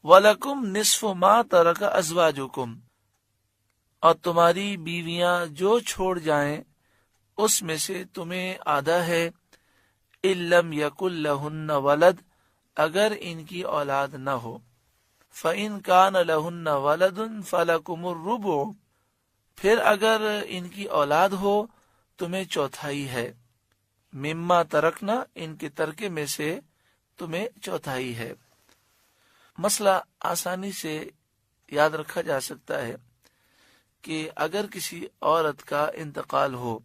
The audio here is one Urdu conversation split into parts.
وَلَكُمْ نِصْفُ مَا تَرَكَ أَزْوَاجُكُمْ، اور تمہاری بیویاں جو چھوڑ جائیں اس میں سے تمہیں آدھا ہے، إِن لَّمْ يَكُن لَّهُنَّ وَلَدٌ، اگر ان کی اولاد نہ ہو، فَإِن كَانَ لَهُنَّ وَلَدٌ فَلَكُمُ الرُّبُعُ، پھر اگر ان کی اولاد ہو تمہیں چوتھائی ہے، مما ترکنا، ان کے ترکے میں سے تمہیں چوتھائی ہے۔ مسئلہ آسانی سے یاد رکھا جا سکتا ہے کہ اگر کسی عورت کا انتقال ہو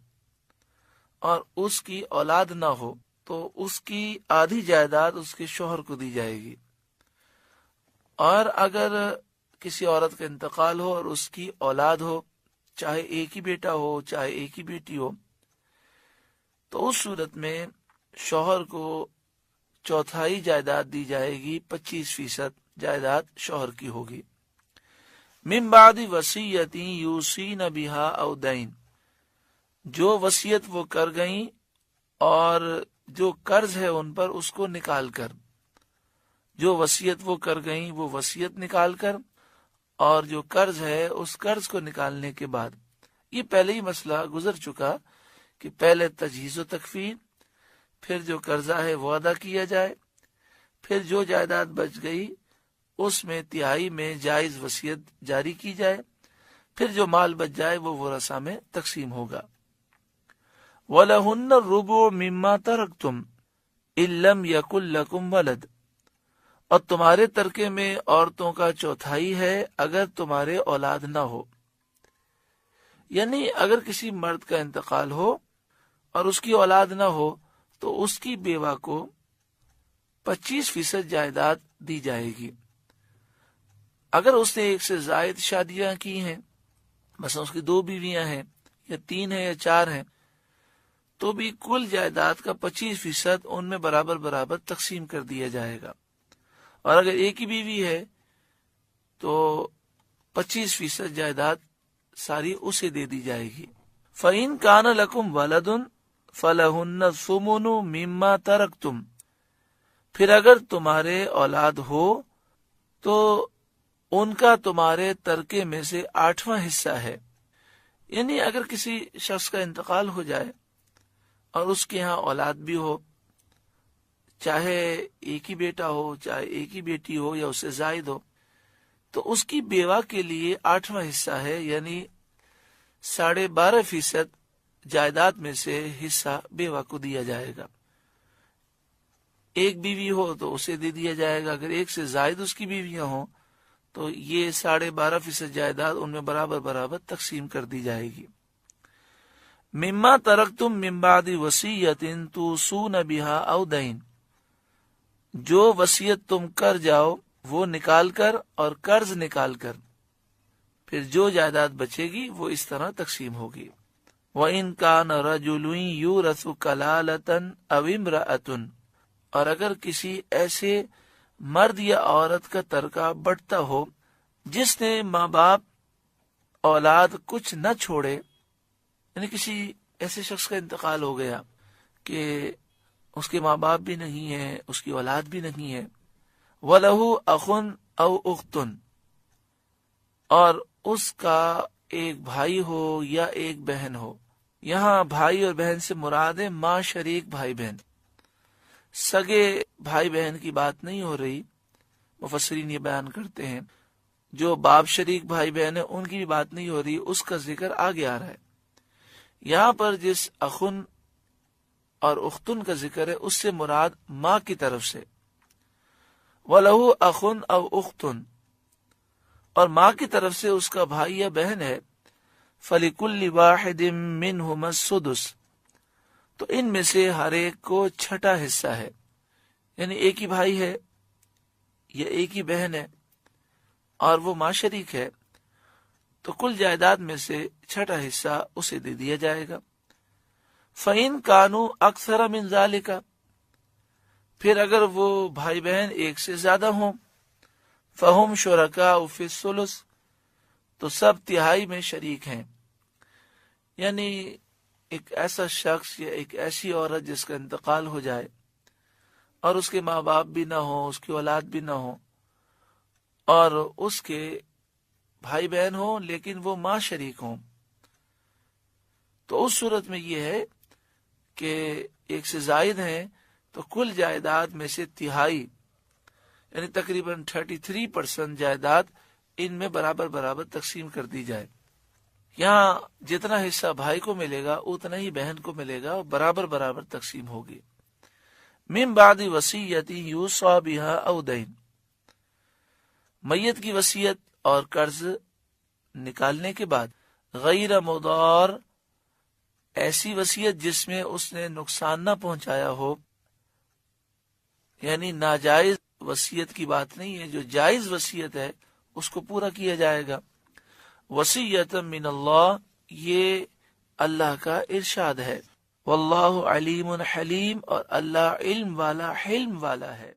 اور اس کی اولاد نہ ہو تو اس کی آدھی جائیداد اس کے شوہر کو دی جائے گی، اور اگر کسی عورت کا انتقال ہو اور اس کی اولاد ہو، چاہے ایک ہی بیٹا ہو چاہے ایک ہی بیٹی ہو، تو اس صورت میں شوہر کو چوتھائی جائیداد دی جائے گی، 25% جائیداد شوہر کی ہوگی۔ من بعد وصیت یوصین بہا او دین، جو وصیت وہ کر گئیں اور جو قرض ہے ان پر اس کو نکال کر، جو وصیت وہ کر گئیں وہ وصیت نکال کر، اور جو قرض ہے اس قرض کو نکالنے کے بعد۔ یہ پہلے ہی مسئلہ گزر چکا کہ پہلے تجہیز و تکفین، پھر جو قرضہ ہے وہ ادا کیا جائے، پھر جو جائیداد بچ گئی اس میں تہائی میں جائز وصیت جاری کی جائے، پھر جو مال بچ جائے وہ ورثاء میں تقسیم ہوگا۔ وَلَهُنَّ الرُّبُعُ مِمَّا تَرَكْتُمْ إِن لَّمْ يَكُن لَّكُمْ وَلَدٌ، اور تمہارے ترکے میں عورتوں کا چوتھائی ہے اگر تمہارے اولاد نہ ہو، یعنی اگر کسی مرد کا انتقال ہو اور اس کی اولاد نہ ہو تو اس کی بیوہ کو 25% جائیداد دی جائے گی۔ اگر اس نے ایک سے زائد شادیاں کی ہیں، مثلا اس کی 2 بیویاں ہیں یا 3 ہیں یا 4 ہیں، تو بھی کل جائیداد کا 25% ان میں برابر برابر تقسیم کر دیا جائے گا، اور اگر ایک ہی بیوی ہے تو 25% جائیداد ساری اسے دے دی جائے گی۔ فَإِن كَانَ لَكُمْ وَلَدٌ فَلَهُنَّ الثُّمُنُ مِمَّا تَرَكْتُمْ، پھر اگر تمہارے اولاد ہو تو ان کا تمہارے ترکے میں سے 8واں حصہ ہے، یعنی اگر کسی شخص کا انتقال ہو جائے اور اس کے ہاں اولاد بھی ہو، چاہے ایک ہی بیٹا ہو چاہے ایک ہی بیٹی ہو یا اس سے زائد ہو، تو اس کی بیوہ کے لیے 8واں حصہ ہے، یعنی 12.5% جائیداد میں سے حصہ بیوہ کو دیا جائے گا۔ ایک بیوی ہو تو اسے دے دیا جائے گا، اگر ایک سے زائد اس کی بیویاں ہوں تو یہ 12.5% جائیداد ان میں برابر برابر تقسیم کر دی جائے گی۔ مما ترکتم من بعد وصیت توصون بہا او دین، جو وصیت تم کر جاؤ وہ نکال کر اور قرض نکال کر، پھر جو جائیداد بچے گی وہ اس طرح تقسیم ہوگی۔ وَإِن كَانَ رَجُلٌ يُورَثُ كَلَالَةً أَوْ امْرَأَةٌ، اور اگر کسی ایسے مرد یا عورت کا ترکہ بٹتا ہو جس نے ماں باپ اولاد کچھ نہ چھوڑے، یعنی کسی ایسے شخص کا انتقال ہو گیا کہ اس کے ماں باپ بھی نہیں ہیں، اس کی اولاد بھی نہیں ہے، وَلَهُ أَخٌ أَوْ أُخْتٌ، اور اس کا ایک بھائی ہو یا ایک بہن ہو۔ یہاں بھائی اور بہن سے مراد ہے ماں شریک بھائی بہن، سگے بھائی بہن کی بات نہیں ہو رہی۔ مفسرین یہ بیان کرتے ہیں جو باپ شریک بھائی بہن ہیں ان کی بھی بات نہیں ہو رہی، اس کا ذکر آگے آ رہا ہے۔ یہاں پر جس اخن اور اختن کا ذکر ہے اس سے مراد ماں کی طرف سے، وَلَهُ أَخٌ أَوْ أُخْتٌ، اور ماں کی طرف سے اس کا بھائی یا بہن ہے، فَلِكُلِّ وَاحِدٍ مِّنْهُمَا السُّدُسُ، تو ان میں سے ہر ایک کو 6واں حصہ ہے، یعنی ایک ہی بھائی ہے یا ایک ہی بہن ہے اور وہ ماں شریک ہے، تو کل جائیداد میں سے 6واں حصہ اسے دے دیا جائے گا۔ فَإِن كَانُوا أَكْثَرَ مِن ذَلِكَ، پھر اگر وہ بھائی بہن ایک سے زیادہ ہوں، فَهُمْ شُرَكَاءُ فِي الثُّلُثِ، تو سب تہائی میں شریک ہیں، یعنی ایک ایسا شخص یا ایک ایسی عورت جس کا انتقال ہو جائے اور اس کے ماں باپ بھی نہ ہوں، اس کی اولاد بھی نہ ہوں، اور اس کے بھائی بہن ہوں لیکن وہ ماں شریک ہوں، تو اس صورت میں یہ ہے کہ ایک سے زائد ہیں تو کل جائیداد میں سے تہائی یعنی تقریباً 33% جائیداد ان میں برابر برابر تقسیم کر دی جائے. یہاں جتنا حصہ بھائی کو ملے گا اتنا ہی بہن کو ملے گا اور برابر برابر تقسیم ہوگی. من بعد وصیت یوصی بہا او دین، میت کی وصیت اور قرض نکالنے کے بعد، غیر مضار، ایسی وصیت جس میں اس نے نقصان نہ پہنچایا ہو، یعنی ناجائز وصیت کی بات نہیں ہے، جو جائز وصیت ہے اس کو پورا کیا جائے گا. وصیت من اللہ، یہ اللہ کا ارشاد ہے. واللہ علیم حلیم، اور اللہ علم والا حلم والا ہے.